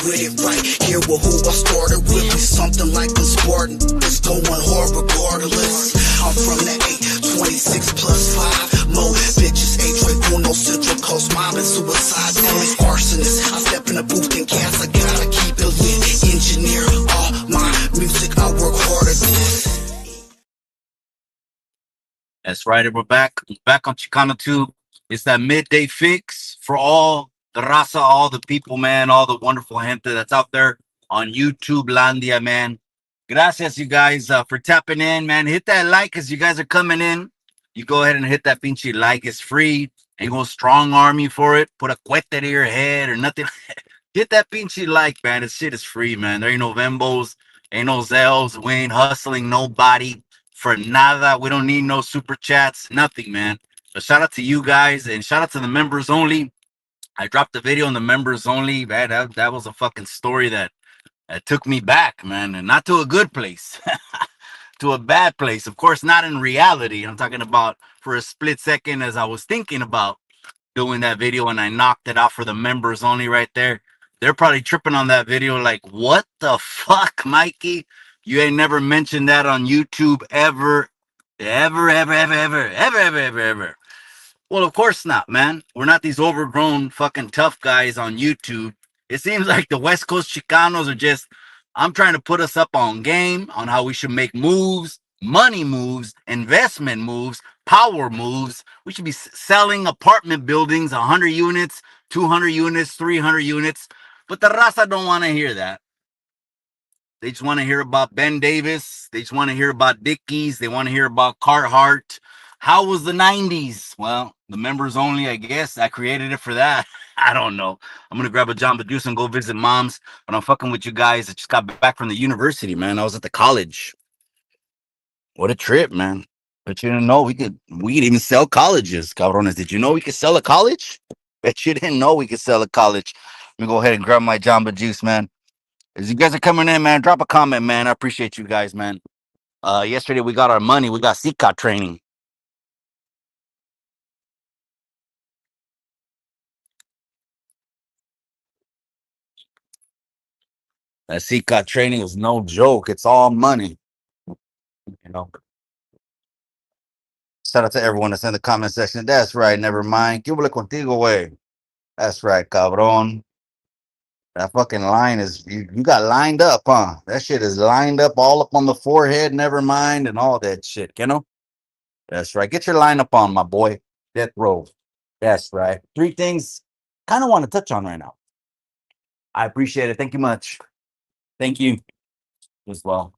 With it right here with who I started with, be something like a Spartan. It's going hard regardless. I'm from the 826 plus 5. Mo bitches, H-Ray, Central Coast, mob and suicide. Ellie's arsonist. I step in the booth and cast, I gotta keep it lit. Engineer all my music, I work hard at this. That's right, we're back on Chicano Tube. It's that midday fix for all the raza, all the people, man, all the wonderful gente that's out there on YouTube Landia, man. Gracias, you guys, for tapping in, man. Hit that like as you guys are coming in. You go ahead and hit that pinche like. It's free. Ain't gonna strong arm you for it. Put a cuete to your head or nothing. Hit that pinche like, man. This shit is free, man. There ain't no Vembos, ain't no Zells. We ain't hustling nobody for nada. We don't need no super chats, nothing, man. But shout out to you guys and shout out to the members only. I dropped the video on the members only, man. That was a fucking story that took me back, man, and not to a good place, to a bad place. Of course, not in reality. I'm talking about for a split second as I was thinking about doing that video and I knocked it out for the members only right there. They're probably tripping on that video like, what the fuck, Mikey? You ain't never mentioned that on YouTube ever. Well, of course not, man. We're not these overgrown fucking tough guys on YouTube. It seems like the West Coast Chicanos are just, I'm trying to put us up on game on how we should make moves, money moves, investment moves, power moves. We should be selling apartment buildings, 100 units, 200 units, 300 units. But the raza don't want to hear that. They just want to hear about Ben Davis. They just want to hear about Dickies. They want to hear about Carhartt. How was the 90s? Well, the members only, I guess. I created it for that. I don't know. I'm going to grab a Jamba Juice and go visit moms. But I'm fucking with you guys. I just got back from the university, man. I was at the college. What a trip, man. But you didn't know we could even sell colleges, cabrones. Did you know we could sell a college? Bet you didn't know we could sell a college. Let me go ahead and grab my Jamba Juice, man. As you guys are coming in, man, drop a comment, man. I appreciate you guys, man. Yesterday we got our money. We got CCOT training. That CCOT training is no joke. It's all money. You know. Shout out to everyone that's in the comment section. That's right. Never mind. ¿Qué hubo contigo, güey? That's right, cabrón. That fucking line is you got lined up, huh? That shit is lined up all up on the forehead, never mind, and all that shit, you know? That's right. Get your line up on, my boy. Death row. That's right. 3 things kind of want to touch on right now. I appreciate it. Thank you much. Thank you as well.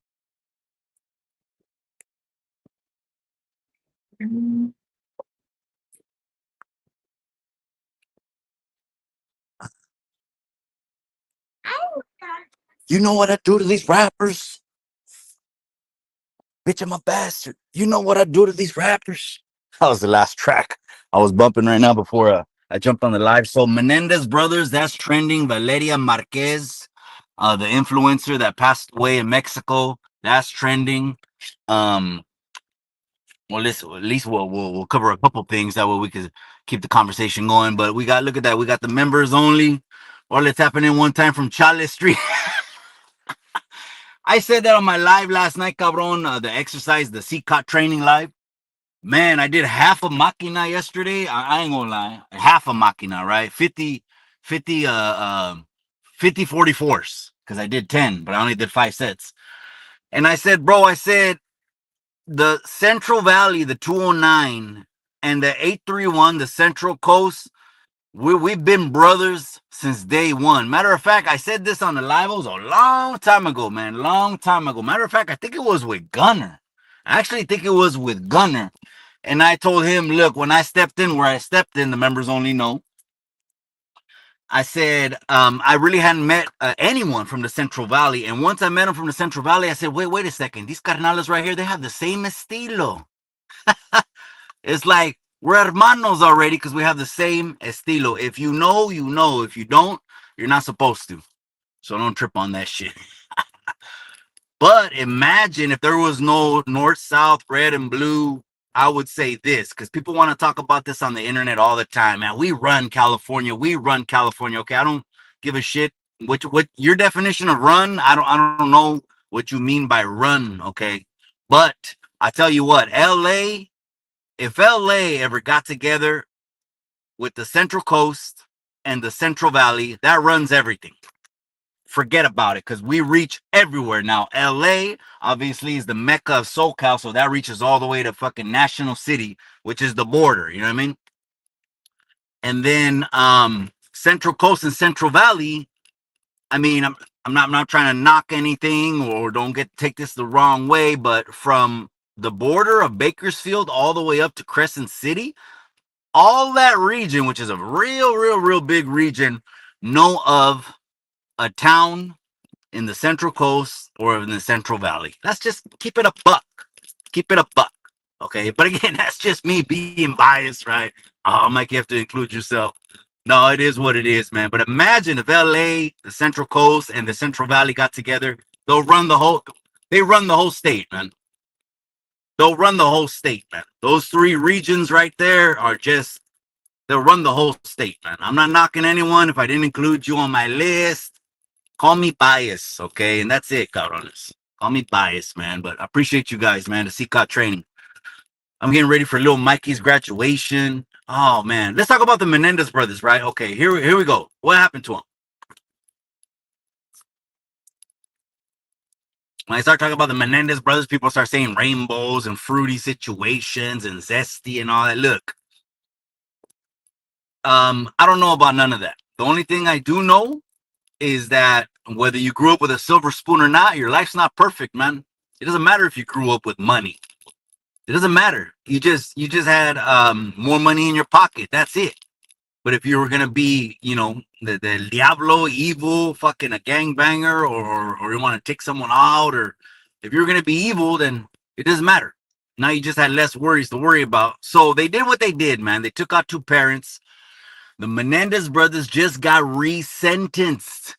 You know what I do to these rappers? Bitch, I'm a bastard. You know what I do to these rappers? That was the last track I was bumping right now before I jumped on the live. So Menendez Brothers, that's trending. Valeriana Marquez, the influencer that passed away in Mexico, that's trending. Well, at least we'll cover a couple things that way we could keep the conversation going. But we got, look at that, we got the members only. Or let's happen in one time from Chale Street. I said that on my live last night, cabron. The exercise, the CCOT training live. Man, I did half a machina yesterday. I ain't gonna lie, half a machina, right? 50 44s, because I did 10, but I only did 5 sets. And I said, bro, the Central Valley, the 209, and the 831, the Central Coast, we've been brothers since day one. Matter of fact, I said this on the live. It was a long time ago, man. Long time ago. Matter of fact, I think it was with Gunner. I actually think it was with Gunner. And I told him, look, when I stepped in where I stepped in, the members only know. I said, I really hadn't met anyone from the Central Valley. And once I met them from the Central Valley, I said, wait a second. These carnales right here, they have the same estilo. It's like, we're hermanos already because we have the same estilo. If you know, you know. If you don't, you're not supposed to. So don't trip on that shit. But imagine if there was no north, south, red, and blue. I would say this because people want to talk about this on the internet all the time. Man, we run California. We run California. Okay, I don't give a shit what your definition of run? I don't know what you mean by run. Okay, but I tell you what, L.A. If L.A. ever got together with the Central Coast and the Central Valley, that runs everything. Forget about it, because we reach everywhere now. LA obviously is the mecca of SoCal, so that reaches all the way to fucking National City, which is the border. You know what I mean? And then Central Coast and Central Valley. I mean, I'm not trying to knock anything, or don't take this the wrong way, but from the border of Bakersfield all the way up to Crescent City, all that region, which is a real big region, know of a town in the Central Coast or in the Central Valley. Let's just keep it a buck. Keep it a buck. Okay. But again, that's just me being biased, right? Oh, Mike, you have to include yourself. No, it is what it is, man. But imagine if LA, the Central Coast, and the Central Valley got together. They run the whole state, man. They'll run the whole state, man. Those three regions right there are just, they'll run the whole state, man. I'm not knocking anyone if I didn't include you on my list. Call me biased, okay? And that's it, cabrones. Call me biased, man. But I appreciate you guys, man. The CCOT training. I'm getting ready for little Mikey's graduation. Oh, man. Let's talk about the Menendez brothers, right? Okay, here we go. What happened to them? When I start talking about the Menendez brothers, people start saying rainbows and fruity situations and zesty and all that. Look, I don't know about none of that. The only thing I do know is that whether you grew up with a silver spoon or not, your life's not perfect, man. It doesn't matter if you grew up with money. It doesn't matter. You just had more money in your pocket. That's it. But if you were gonna be, the Diablo, evil, fucking a gangbanger, or you want to take someone out, or if you're gonna be evil, then it doesn't matter. Now you just had less worries to worry about. So they did what they did, man. They took out two parents. The Menendez brothers just got resentenced.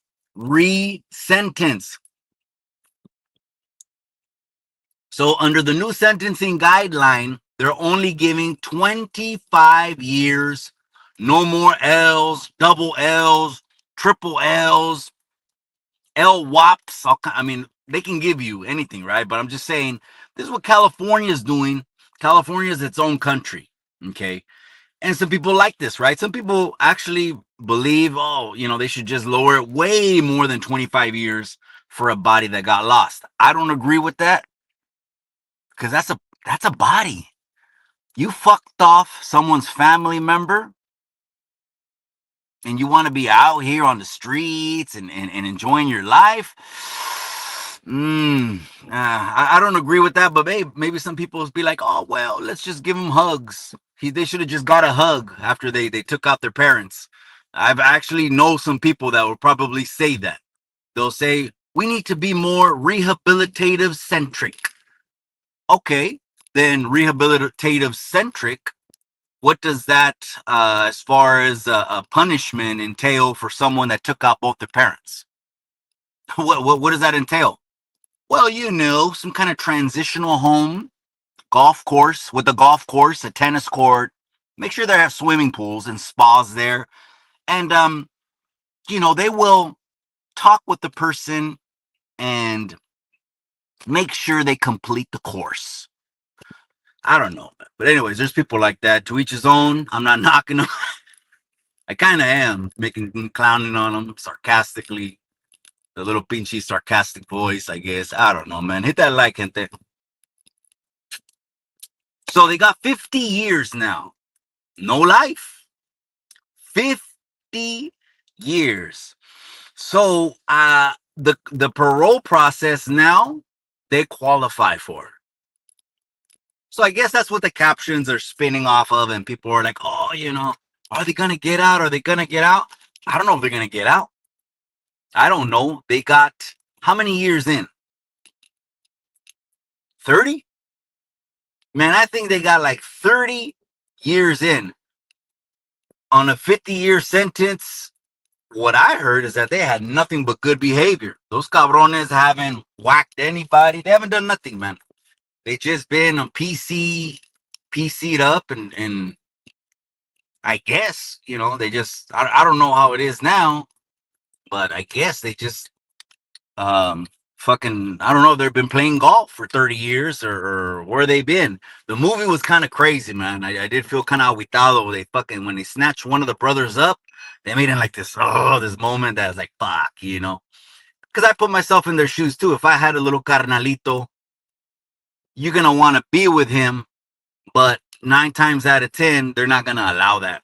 So under the new sentencing guideline, they're only giving 25 years. No more L's, double L's, triple L's, LWOPs. I mean, they can give you anything, right? But I'm just saying, this is what California is doing. California is its own country, okay? And some people like this, right? Some people actually believe, they should just lower it way more than 25 years for a body that got lost. I don't agree with that, because that's a body. You fucked off someone's family member, and you want to be out here on the streets and enjoying your life. I don't agree with that, but maybe some people will be like, oh, well, let's just give them hugs. They should have just got a hug after they took out their parents. I've actually know some people that will probably say that. They'll say, we need to be more rehabilitative centric. Okay, then rehabilitative centric, what does that, as far as a punishment, entail for someone that took out both their parents? What does that entail? Well, some kind of transitional home, golf course, a tennis court. Make sure they have swimming pools and spas there. And, they will talk with the person and make sure they complete the course. I don't know. But anyways, there's people like that. To each his own. I'm not knocking them. I kind of am clowning on them sarcastically. The little pinchy sarcastic voice, I guess. I don't know, man. Hit that like, gente. So they got 50 years now. No life. 50 years. So the parole process now, they qualify for. So I guess that's what the captions are spinning off of, and people are like, oh, are they going to get out? Are they going to get out? I don't know if they're going to get out. I don't know. They got how many years in? 30? Man, I think they got like 30 years in on a 50-year sentence. What I heard is that they had nothing but good behavior. Those cabrones haven't whacked anybody. They haven't done nothing, man. They just been on PC'd up, and I guess, they just, I don't know how it is now, but I guess they just um fucking, I don't know, they've been playing golf for 30 years, or where they been. The movie was kind of crazy, man. I did feel kind of aguitado. They fucking, when they snatched one of the brothers up, they made it like this moment that was like, fuck, you know. Because I put myself in their shoes too. If I had a little carnalito, you're gonna want to be with him, but 9 times out of 10, they're not gonna allow that.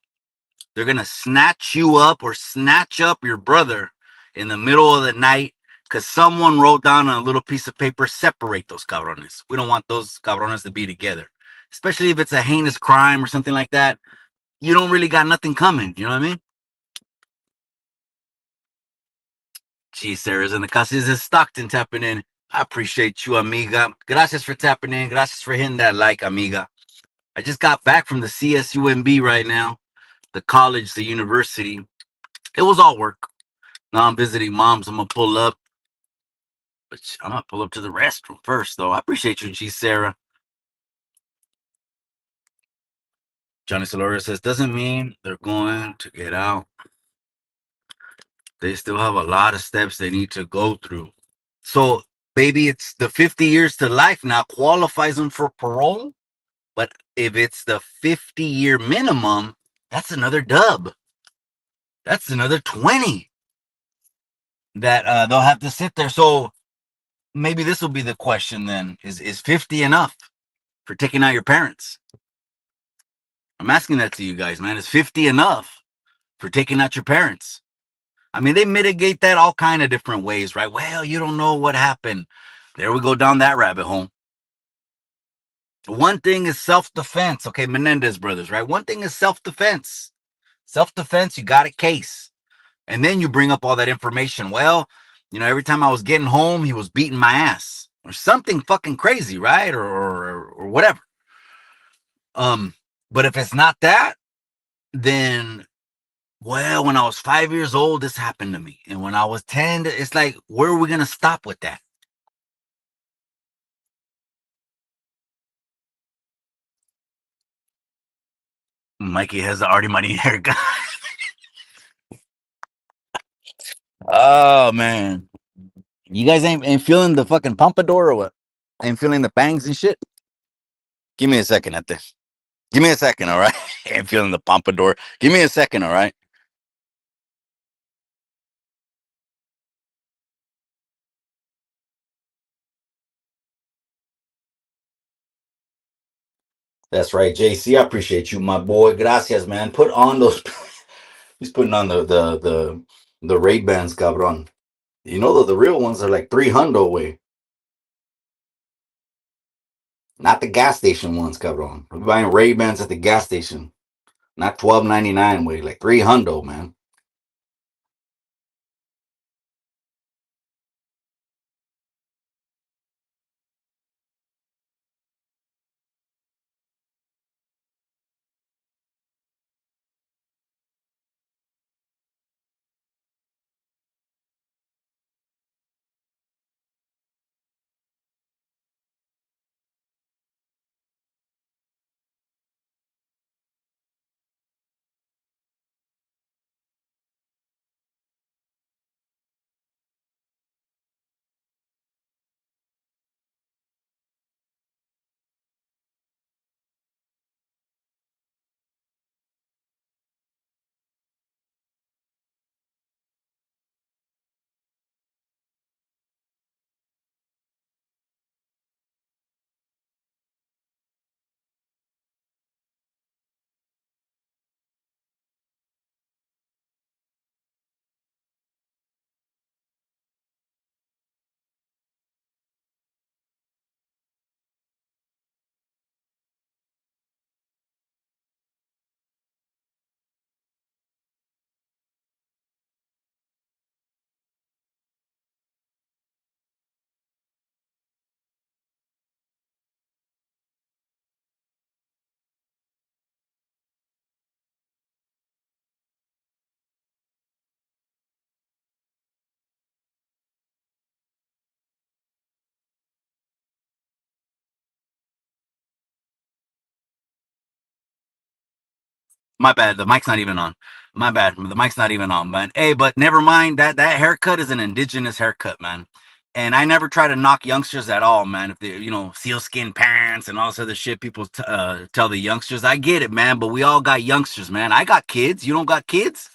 They're gonna snatch you up or snatch up your brother in the middle of the night because someone wrote down on a little piece of paper, separate those cabrones. We don't want those cabrones to be together, especially if it's a heinous crime or something like that. You don't really got nothing coming. You know what I mean? Gee, Sarah's in the casa. This is Stockton tapping in. I appreciate you, amiga. Gracias for tapping in. Gracias for hitting that like, amiga. I just got back from the CSUMB right now, the college, the university. It was all work. Now I'm visiting moms. I'm gonna pull up, but I'm gonna pull up to the restroom first, though. I appreciate you, G Sarah. Johnny Solora says, doesn't mean they're going to get out. They still have a lot of steps they need to go through. So, baby, it's the 50 years to life now qualifies them for parole. But if it's the 50-year minimum, that's another dub. That's another 20 that they'll have to sit there. So maybe this will be the question then: is 50 enough for taking out your parents? I'm asking that to you guys, man. Is 50 enough for taking out your parents? I mean, they mitigate that all kind of different ways, right? Well, you don't know what happened. There we go down that rabbit hole. One thing is self-defense. Okay, Menendez brothers, right? One thing is self-defense. Self-defense, you got a case. And then you bring up all that information. Well, every time I was getting home, he was beating my ass. Or something fucking crazy, right? Or whatever. But if it's not that, then, well, when I was 5 years old, this happened to me. And when I was 10, it's like, where are we gonna stop with that? Mikey has the Artie Money haircut. Oh man. You guys ain't feeling the fucking pompadour or what? Ain't feeling the bangs and shit? Give me a second at this. Give me a second, all right? Ain't feeling the pompadour. Give me a second, all right? That's right, JC. I appreciate you, my boy. Gracias, man. Put on those. He's putting on the Ray Bans, cabron. The real ones are like 300 way, not the gas station ones, cabron. We're buying Ray Bans at the gas station, not 12.99 way, like 300, man. My bad. The mic's not even on. My bad. The mic's not even on, man. Hey, but never mind. That haircut is an indigenous haircut, man. And I never try to knock youngsters at all, man. If they, sealskin pants and all this other shit people tell the youngsters, I get it, man. But we all got youngsters, man. I got kids. You don't got kids?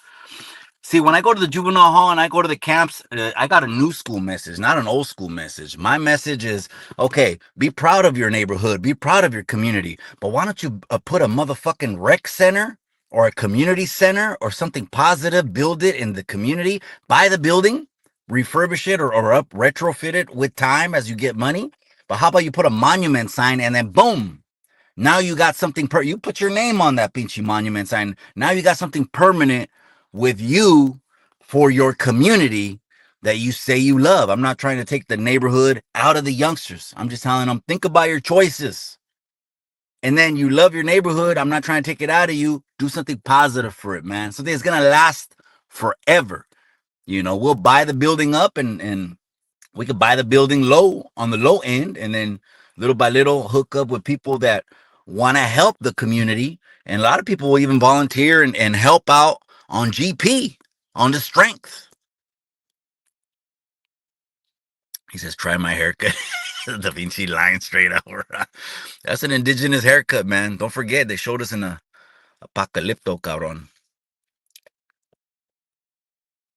See, when I go to the juvenile hall and I go to the camps, I got a new school message, not an old school message. My message is, okay, be proud of your neighborhood, be proud of your community, but why don't you put a motherfucking rec center or a community center or something positive, build it in the community, buy the building, refurbish it or retrofit it with time as you get money. But how about you put a monument sign and then boom, now you got something you put your name on that pinchy monument sign. Now you got something permanent with you for your community that you say you love. I'm not trying to take the neighborhood out of the youngsters. I'm just telling them, think about your choices. And then you love your neighborhood. I'm not trying to take it out of you. Do something positive for it, man. Something that's going to last forever. We'll buy the building up and we could buy the building low on the low end and then little by little hook up with people that want to help the community. And a lot of people will even volunteer and help out on GP, on the strength. He says, try my haircut. Da Vinci line straight up. That's an indigenous haircut, man. Don't forget, they showed us in a Apocalypto, cabron.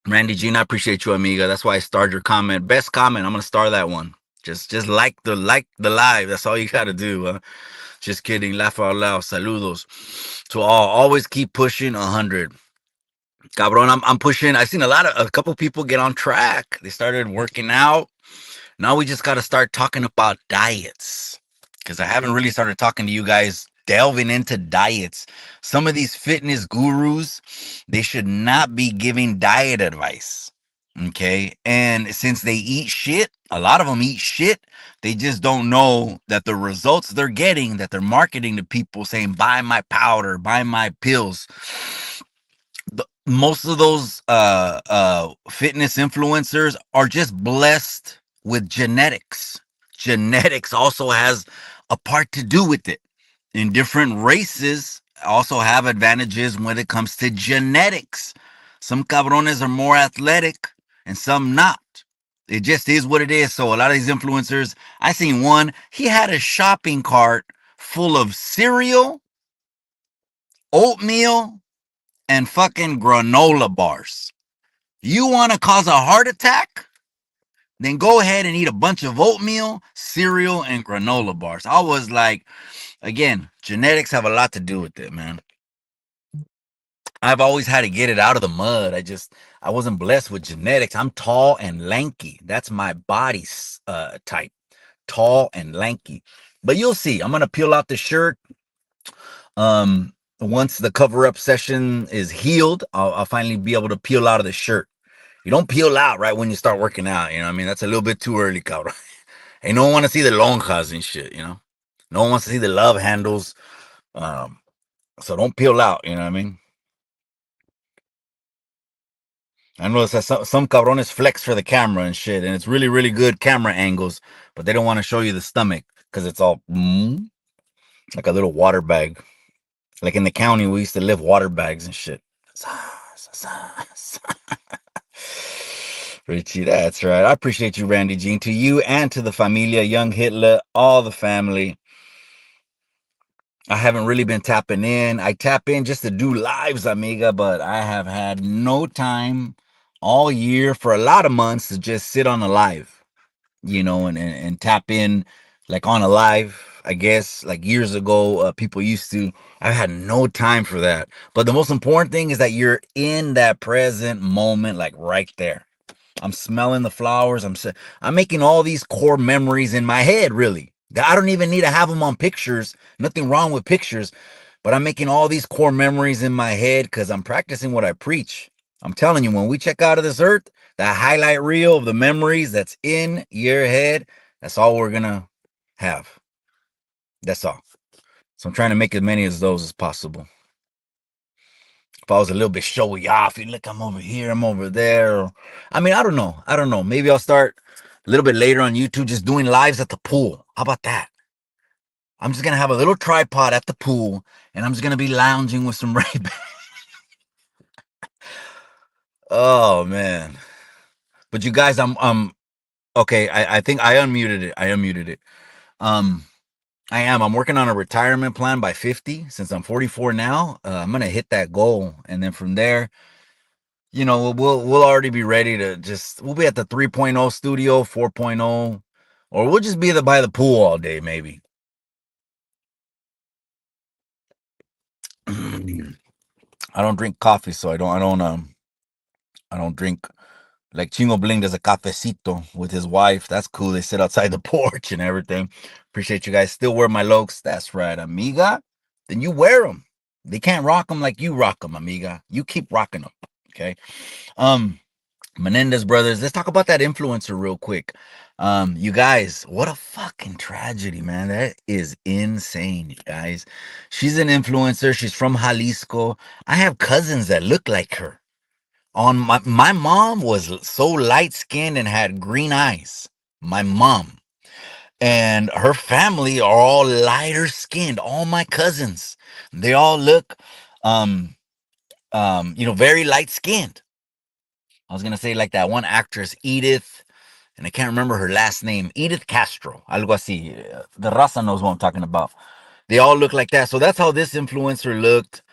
Randy Jean, I appreciate you, amiga. That's why I starred your comment. Best comment. I'm gonna star that one. Just like the live. That's all you gotta do. Just kidding. Laugh out loud. Saludos to all. Always keep pushing 100. Cabron, I'm pushing. I've seen a couple people get on track. They started working out. Now we just got to start talking about diets because I haven't really started talking to you guys delving into diets. Some of these fitness gurus, they should not be giving diet advice. Okay. And since they eat shit, a lot of them eat shit. They just don't know that the results they're getting, that they're marketing to people saying, buy my powder, buy my pills. Most of those fitness influencers are just blessed with genetics. Genetics also has a part to do with it. In different races also have advantages when it comes to genetics. Some cabrones are more athletic and some not. It just is what it is. So a lot of these influencers, I seen one, he had a shopping cart full of cereal, oatmeal, and fucking granola bars. You want to cause a heart attack? Then go ahead and eat a bunch of oatmeal, cereal, and granola bars. I was like, again, genetics have a lot to do with it, man. I've always had to get it out of the mud. I wasn't blessed with genetics. I'm tall and lanky. That's my body type. Tall and lanky. But you'll see. I'm going to peel out the shirt. Once the cover-up session is healed, I'll finally be able to peel out of the shirt. You don't peel out right when you start working out, I mean? That's a little bit too early, cabrón. Hey, no one want to see the lonjas and shit, No one wants to see the love handles. So don't peel out, you know what I mean? I know that some cabrones flex for the camera and shit, and it's really, really good camera angles, but they don't want to show you the stomach because it's all like a little water bag. Like in the county, we used to live water bags and shit. Richie, that's right. I appreciate you, Randy Jean. To you and to the familia, Young Hitler, all the family. I haven't really been tapping in. I tap in just to do lives, amiga, but I have had no time all year for a lot of months to just sit on a live, and tap in like on a live. I guess like years ago, people used to. I've had no time for that. But the most important thing is that you're in that present moment, like right there. I'm smelling the flowers. I'm making all these core memories in my head, really. I don't even need to have them on pictures. Nothing wrong with pictures. But I'm making all these core memories in my head because I'm practicing what I preach. I'm telling you, when we check out of this earth, that highlight reel of the memories that's in your head, that's all we're going to have. That's all. So I'm trying to make as many of those as possible. If I was a little bit showy off, you look, I'm over here, I'm over there. I mean, I don't know. Maybe I'll start a little bit later on YouTube just doing lives at the pool. How about that? I'm just gonna have a little tripod at the pool, and I'm just gonna be lounging with some Ray Ban. Oh man! But you guys, I'm okay. I think I unmuted it. I unmuted it. Um, I am. I'm working on a retirement plan by 50. Since I'm 44 now, I'm gonna hit that goal, and then from there, we'll already be ready to just. We'll be at the 3.0 studio, 4.0, or we'll just be by the pool all day, maybe. I don't drink coffee, so I don't drink. Like Chingo Bling does a cafecito with his wife. That's cool. They sit outside the porch and everything. Appreciate you guys. Still wear my lokes. That's right, amiga. Then you wear them. They can't rock them like you rock them, amiga. You keep rocking them. Okay. Um, Menendez Brothers. Let's talk about that influencer real quick. You guys, what a fucking tragedy, man. That is insane, you guys. She's an influencer. She's from Jalisco. I have cousins that look like her. On my mom was so light skinned and had green eyes. My mom and her family are all lighter skinned. All my cousins, they all look, um, very light skinned. I was gonna say like that one actress, Edith, and I can't remember her last name. Edith Castro, algo así. The raza knows what I'm talking about. They all look like that. So that's how this influencer looked.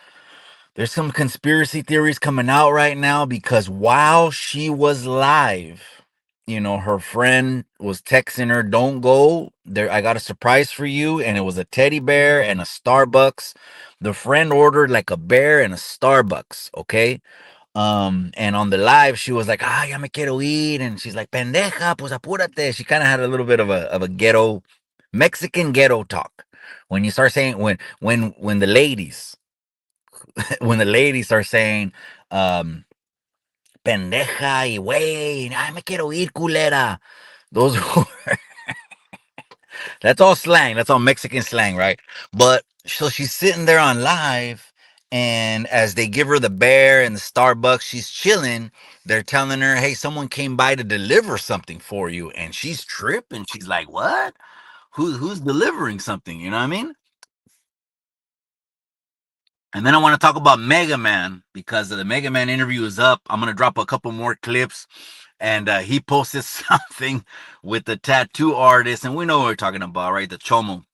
There's some conspiracy theories coming out right now because while she was live, her friend was texting her, "Don't go there. I got a surprise for you." And it was a teddy bear and a Starbucks. The friend ordered like a bear and a Starbucks. Okay. And on the live, she was like, ya me quiero ir. And she's like, pendeja, pues apúrate. She kind of had a little bit of a ghetto, Mexican ghetto talk. When you start saying, when the ladies, when the ladies are saying, um, pendeja y güey, ay, me quiero ir, culera. Those that's all slang. That's all Mexican slang, right? But so she's sitting there on live, and as they give her the bear and the Starbucks, she's chilling. They're telling her, "Hey, someone came by to deliver something for you," and she's tripping. She's like, "What? Who's delivering something?" You know what I mean? And then I want to talk about Mega Man because the Mega Man interview is up. I'm gonna drop a couple more clips, and he posted something with the tattoo artist, and we know what we're talking about, right? The Chomo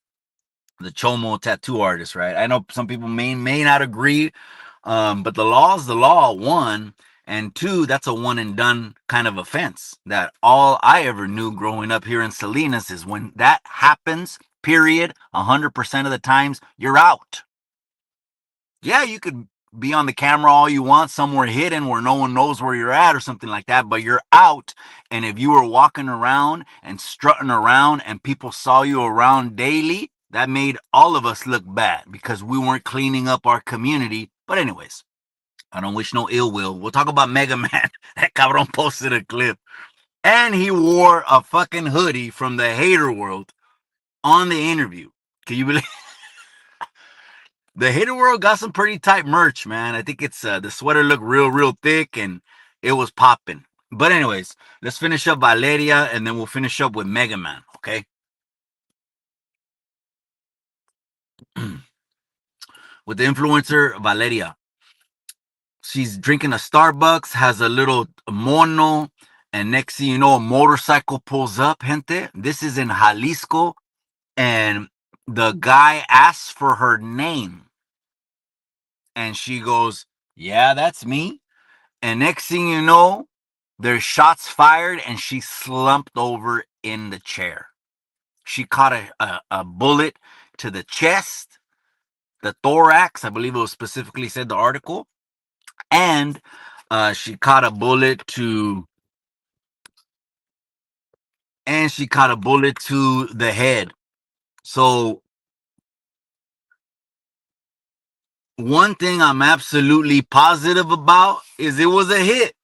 tattoo artist, right? I know some people may not agree, but the law is the law. One and two, that's a one and done kind of offense. That all I ever knew growing up here in Salinas is when that happens. Period. 100% of the times you're out. Yeah, you could be on the camera all you want, somewhere hidden where no one knows where you're at or something like that, but you're out. And if you were walking around and strutting around and people saw you around daily, that made all of us look bad because we weren't cleaning up our community. But anyways, I don't wish no ill will. We'll talk about Mega Man. That cabron posted a clip. And he wore a fucking hoodie from the hater world on the interview. Can you believe? The Hater World got some pretty tight merch, man. I think it's the sweater looked real thick and it was popping. But anyways, let's finish up Valeria and then we'll finish up with Mega Man, okay? With the influencer Valeria. She's drinking a Starbucks, has a little mono, and next thing you know, a motorcycle pulls up, gente. This is in Jalisco, and the guy asks for her name. And she goes, "Yeah, that's me." And next thing you know, there's shots fired and she slumped over in the chair. She caught a bullet to the chest, the thorax, I believe it was specifically said the article, and she caught a bullet to the head. So one thing I'm absolutely positive about is it was a hit.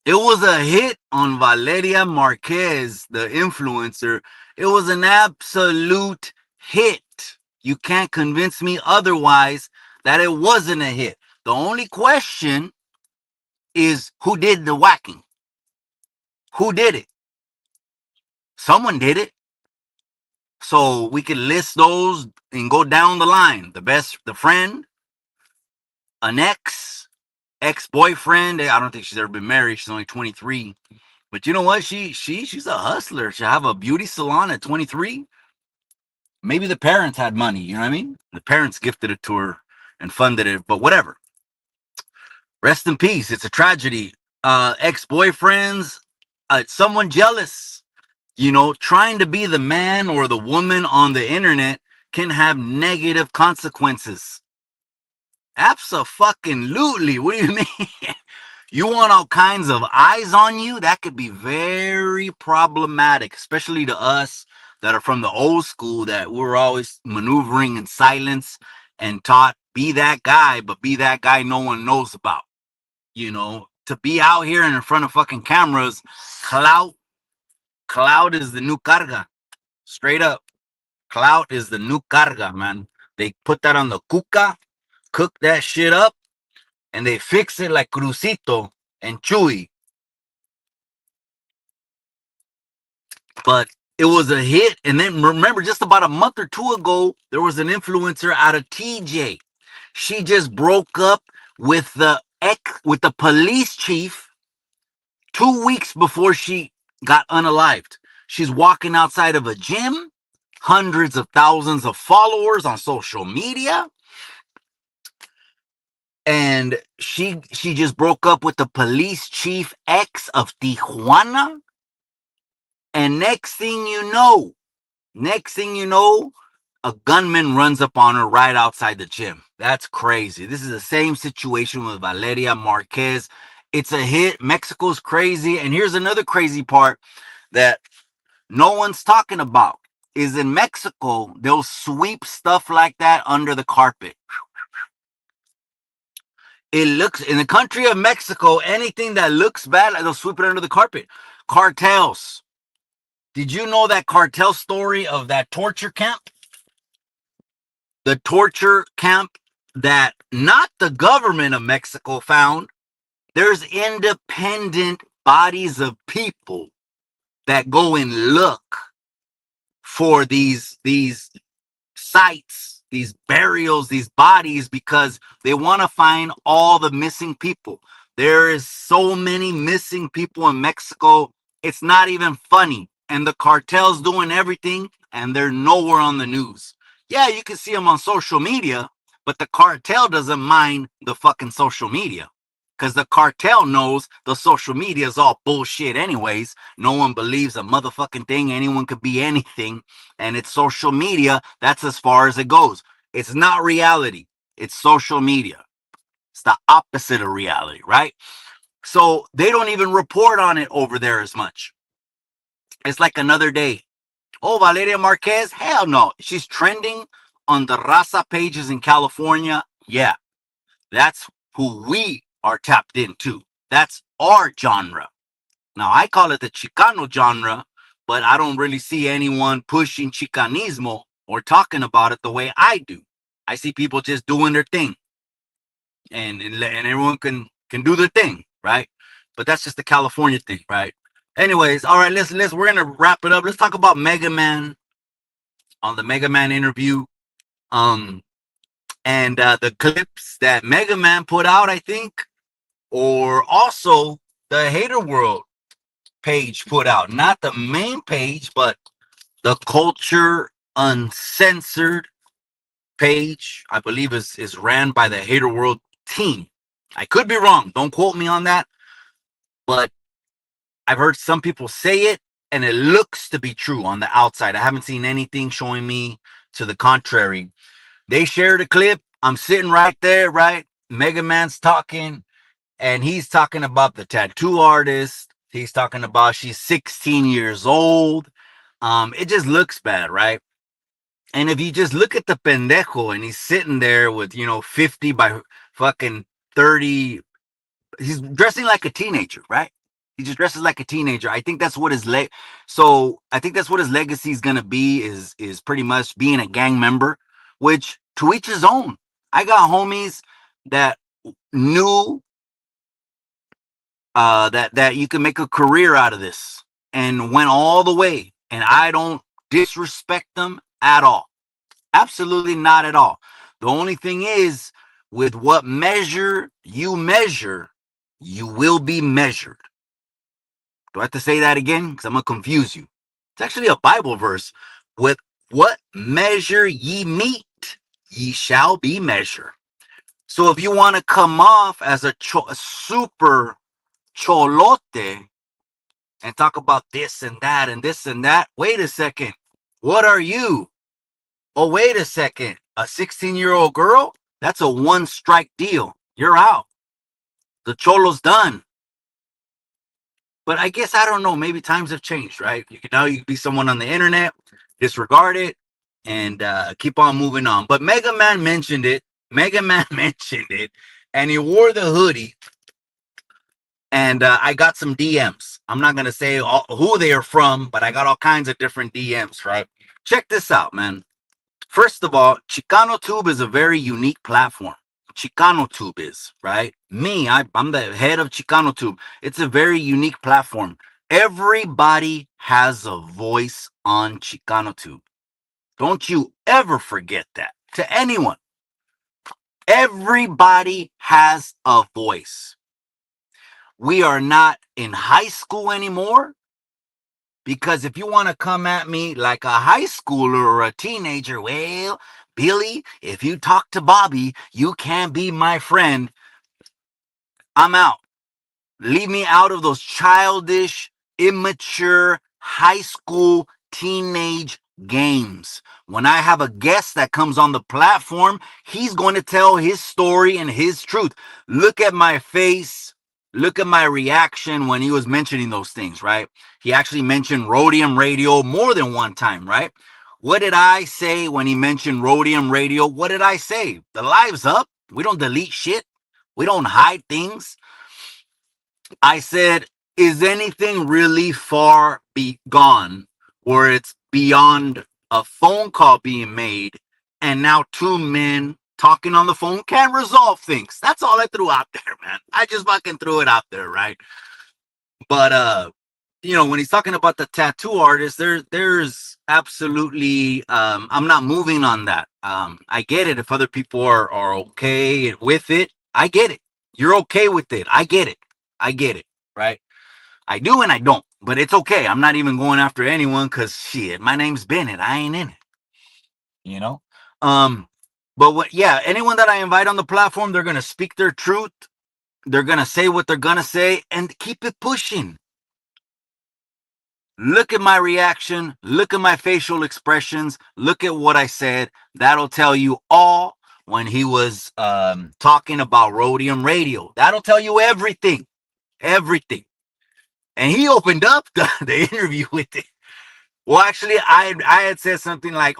It was a hit on Valeria Marquez, the influencer. It was an absolute hit. You can't convince me otherwise that it wasn't a hit. The only question is who did the whacking? Who did it? Someone did it. So we could list those and go down the line. The friend, an ex-boyfriend. I don't think she's ever been married. She's only 23. But you know what? She's a hustler. She have a beauty salon at 23. Maybe the parents had money, you know what I mean? The parents gifted it to her and funded it, but whatever. Rest in peace. It's a tragedy. Ex-boyfriends, someone jealous, trying to be the man or the woman on the internet can have negative consequences. Abso-fucking-lutely. What do you mean? You want all kinds of eyes on you? That could be very problematic, especially to us that are from the old school, that we're always maneuvering in silence and taught, be that guy, but be that guy no one knows about. To be out here and in front of fucking cameras, clout is the new carga. Straight up. Clout is the new carga, man. They put that on the cuca, cook that shit up, and they fix it like Crucito and Chewy. But it was a hit. And then remember, just about a month or two ago, there was an influencer out of TJ. She just broke up with the police chief 2 weeks before she got unalived. She's walking outside of a gym, hundreds of thousands of followers on social media. And she just broke up with the police chief ex of Tijuana. And next thing you know, a gunman runs up on her right outside the gym. That's crazy. This is the same situation with Valeria Marquez. It's a hit. Mexico's crazy. And here's another crazy part that no one's talking about is in Mexico, they'll sweep stuff like that under the carpet. It looks, in the country of Mexico, anything that looks bad, they'll sweep it under the carpet. Cartels. Did you know that cartel story of that torture camp? The torture camp that not the government of Mexico found. There's independent bodies of people that go and look for these sites, these burials, these bodies, because they want to find all the missing people. There is so many missing people in Mexico. It's not even funny. And the cartel's doing everything, and they're nowhere on the news. Yeah, you can see them on social media, but the cartel doesn't mind the fucking social media. Because the cartel knows the social media is all bullshit anyways. No one believes a motherfucking thing. Anyone could be anything. And it's social media. That's as far as it goes. It's not reality. It's social media. It's the opposite of reality, right? So they don't even report on it over there as much. It's like another day. Oh, Valeria Marquez? Hell no. She's trending on the Raza pages in California. Yeah, that's who we are tapped into. That's our genre. Now, I call it the Chicano genre, but I don't really see anyone pushing Chicanismo or talking about it the way I do. I see people just doing their thing, and everyone can do their thing, right? But that's just the California thing, right? Anyways, all right, we're gonna wrap it up. Let's talk about Mega Man on the Mega Man interview. And the clips that Mega Man put out, I think, or also the Hater World page put out. Not the main page, but the Culture Uncensored page, I believe is ran by the Hater World team. I could be wrong. Don't quote me on that. But I've heard some people say it, and it looks to be true on the outside. I haven't seen anything showing me to the contrary. They shared a clip. I'm sitting right there, right? Mega Man's talking, and he's talking about the tattoo artist. He's talking about she's 16 years old. It just looks bad, right? And if you just look at the pendejo, and he's sitting there with, 50 by fucking 30, he's dressing like a teenager, right? He just dresses like a teenager. I think that's what his I think that's what his legacy is gonna be, is pretty much being a gang member, which to each his own. I got homies that knew that you can make a career out of this and went all the way. And I don't disrespect them at all. Absolutely not at all. The only thing is, with what measure, you will be measured. Do I have to say that again? Because I'm going to confuse you. It's actually a Bible verse. With what measure ye meet, ye shall be measured. So if you want to come off as a super cholote and talk about this and that and this and that, wait a second. What are you? Oh, wait a second. A 16-year-old girl? That's a one-strike deal. You're out. The cholo's done. But I guess, I don't know, maybe times have changed, right? You can be someone on the internet, disregard it, and keep on moving on. But Mega Man mentioned it. And he wore the hoodie. And I got some DMs. I'm not going to say who they are from, but I got all kinds of different DMs, right? Check this out, man. First of all, ChicanoTube is a very unique platform. ChicanoTube is, right? I'm the head of ChicanoTube. It's a very unique platform. Everybody has a voice on ChicanoTube. Don't you ever forget that to anyone. Everybody has a voice. We are not in high school anymore, because if you want to come at me like a high schooler or a teenager, well, Billy, if you talk to Bobby, you can't be my friend. I'm out. Leave me out of those childish, immature, high school, teenage games. When I have a guest that comes on the platform, he's going to tell his story and his truth. Look at my face. Look at my reaction when he was mentioning those things, right? He actually mentioned Rhodium Radio more than one time, right? What did I say when he mentioned Rhodium Radio? What did I say? The live's up. We don't delete shit. We don't hide things. I said, is anything really far gone where it's beyond a phone call being made and now two men talking on the phone can resolve things? That's all I threw out there, man. I just fucking threw it out there, right? But when he's talking about the tattoo artist, there's absolutely I'm not moving on that. I get it if other people are okay with it. I get it. You're okay with it. I get it, right? I do and I don't, but it's okay. I'm not even going after anyone because shit, my name's Bennett. I ain't in it, But anyone that I invite on the platform, they're gonna speak their truth. They're gonna say what they're gonna say and keep it pushing. Look at my reaction. Look at my facial expressions. Look at what I said. That'll tell you all. When he was talking about Rhodium Radio, that'll tell you everything. And he opened up the interview with it. Well, actually, I had said something like,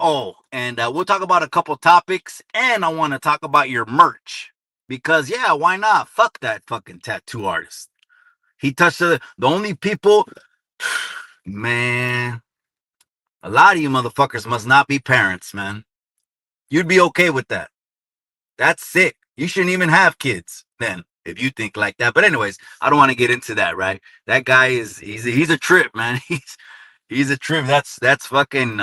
and we'll talk about a couple topics, and I want to talk about your merch. Because, why not? Fuck that fucking tattoo artist. He touched the only people, man, a lot of you motherfuckers must not be parents, man. You'd be okay with that. That's sick. You shouldn't even have kids then, if you think like that. But anyways, I don't want to get into that, right? That guy he's a trip, man. He's a trip. That's fucking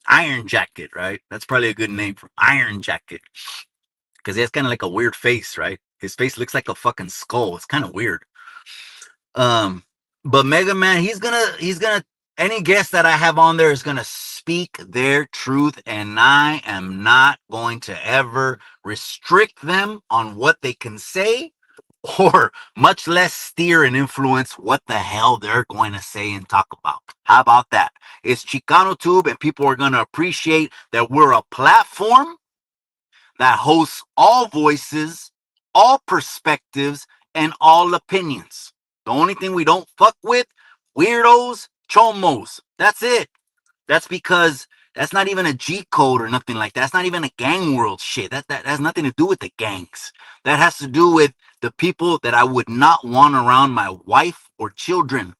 Iron Jacket, right? That's probably a good name for Iron Jacket. Because he has kind of like a weird face, right? His face looks like a fucking skull. It's kind of weird. But Mega Man, he's gonna any guest that I have on there is gonna speak their truth, and I am not going to ever restrict them on what they can say, or much less steer and influence what the hell they're going to say and talk about. How about that? It's ChicanoTube, and people are going to appreciate that we're a platform that hosts all voices, all perspectives, and all opinions. The only thing we don't fuck with, weirdos, chomos. That's it. That's because that's not even a G code or nothing like that. That's not even a gang world shit. That has nothing to do with the gangs. That has to do with the people that I would not want around my wife or children.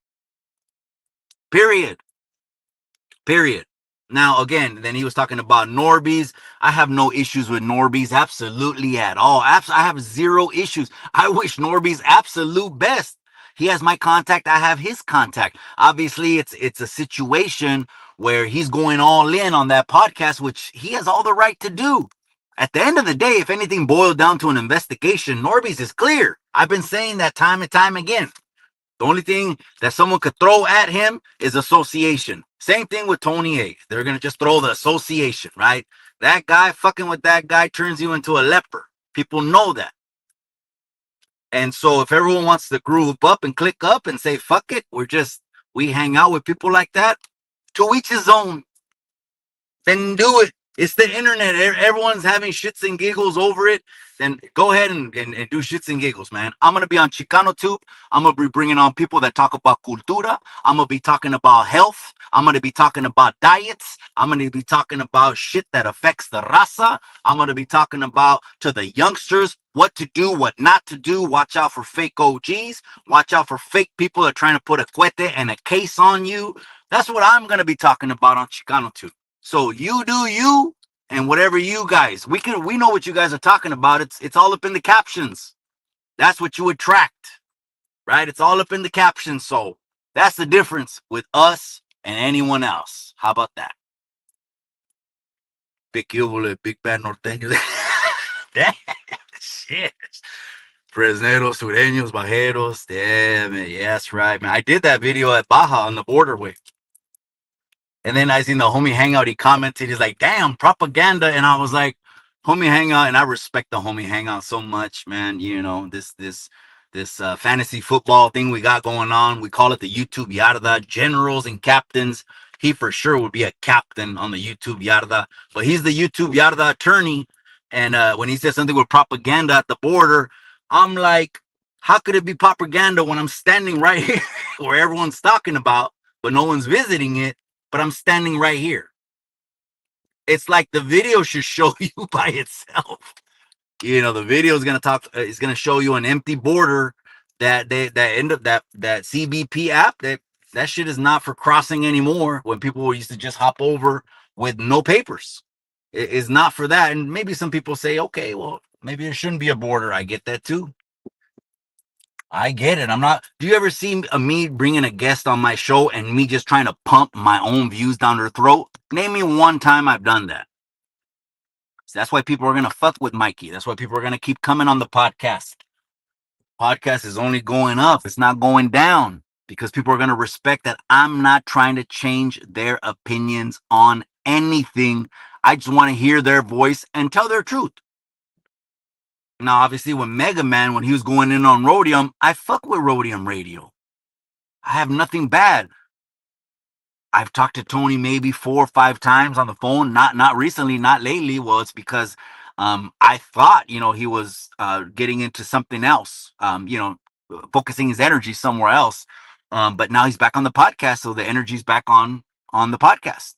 Period. Now, again, then he was talking about Norbies. I have no issues with Norbies, absolutely at all. I have zero issues. I wish Norbies absolute best. He has my contact. I have his contact. Obviously, it's a situation where he's going all in on that podcast, which he has all the right to do. At the end of the day, if anything boiled down to an investigation, Norby's is clear. I've been saying that time and time again. The only thing that someone could throw at him is association. Same thing with Tony A. They're going to just throw the association, right? That guy, fucking with that guy turns you into a leper. People know that. And so if everyone wants to group up and click up and say, fuck it, we hang out with people like that, to each his own. Then do it. It's the internet. Everyone's having shits and giggles over it. Then go ahead and do shits and giggles, man. I'm going to be on Chicano Tube. I'm going to be bringing on people that talk about cultura. I'm going to be talking about health. I'm going to be talking about diets. I'm going to be talking about shit that affects the raza. I'm going to be talking about to the youngsters what to do, what not to do. Watch out for fake OGs. Watch out for fake people that are trying to put a cuete and a case on you. That's what I'm going to be talking about on Chicano Tube. So you do you, and whatever you guys, we know what you guys are talking about. It's all up in the captions. That's what you attract, right? It's all up in the captions. So that's the difference with us and anyone else. How about that? Big bad norteños. Damn, shit. Fresneros, sureños, bajeros. Damn it. Yeah, that's right, man. I did that video at Baja on the borderway. And then I seen the homie hangout. He commented, he's like, damn, propaganda. And I was like, homie hangout. And I respect the homie hangout so much, man. You know, this fantasy football thing we got going on. We call it the YouTube Yarda, generals and captains. He for sure would be a captain on the YouTube Yarda, but he's the YouTube Yarda attorney. And when he says something with propaganda at the border, I'm like, how could it be propaganda when I'm standing right here where everyone's talking about, but no one's visiting it? But I'm standing right here. It's like the video should show you by itself. You know, the video is it's gonna show you an empty border that CBP app that shit is not for crossing anymore. When people used to just hop over with no papers, it is not for that. And maybe some people say, okay, well, maybe there shouldn't be a border. I get that too. I get it. Do you ever see me bringing a guest on my show and me just trying to pump my own views down their throat? Name me one time I've done that. So that's why people are going to fuck with Mikey. That's why people are going to keep coming on the podcast. Podcast is only going up. It's not going down because people are going to respect that I'm not trying to change their opinions on anything. I just want to hear their voice and tell their truth. Now, obviously, when Mega Man, when he was going in on Rhodium, I fuck with Rhodium Radio. I have nothing bad. I've talked to Tony maybe 4 or 5 times on the phone. Not recently, not lately. Well, it's because I thought, he was getting into something else, focusing his energy somewhere else. But now he's back on the podcast, so the energy's back on the podcast.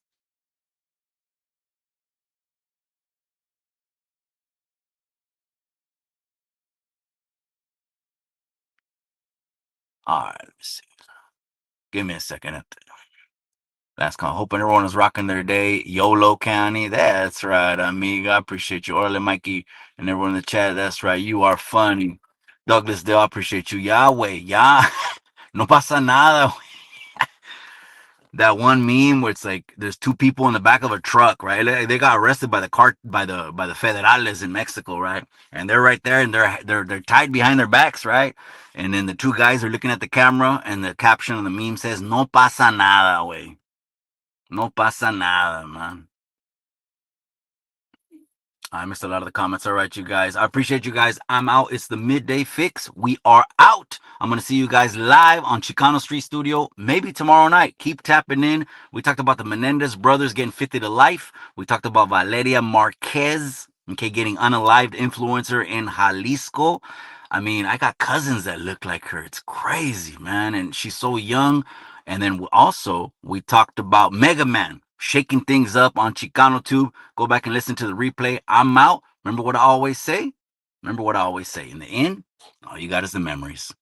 All right, let's see. Give me a second. That's kind of hoping everyone is rocking their day. YOLO County. That's right, amiga. I appreciate you. Orle, Mikey, and everyone in the chat. That's right. You are funny. Douglas Dale, I appreciate you. Yahweh. Yeah. No pasa nada. That one meme where it's like there's 2 people in the back of a truck, right? They got arrested by the federales in Mexico, right? And they're right there, and they're tied behind their backs, right? And then the 2 guys are looking at the camera, and the caption of the meme says, "No pasa nada, way. No pasa nada, man." I missed a lot of the comments. All right, you guys. I appreciate you guys. I'm out. It's the midday fix. We are out. I'm going to see you guys live on Chicano Street Studio, maybe tomorrow night. Keep tapping in. We talked about the Menendez Brothers getting 50 to life. We talked about Valeria Marquez, getting unalived influencer in Jalisco. I mean, I got cousins that look like her. It's crazy, man. And she's so young. And then also, we talked about Mega Man shaking things up on Chicano Tube. Go back and listen to the replay. I'm out. Remember what I always say? In the end, all you got is the memories.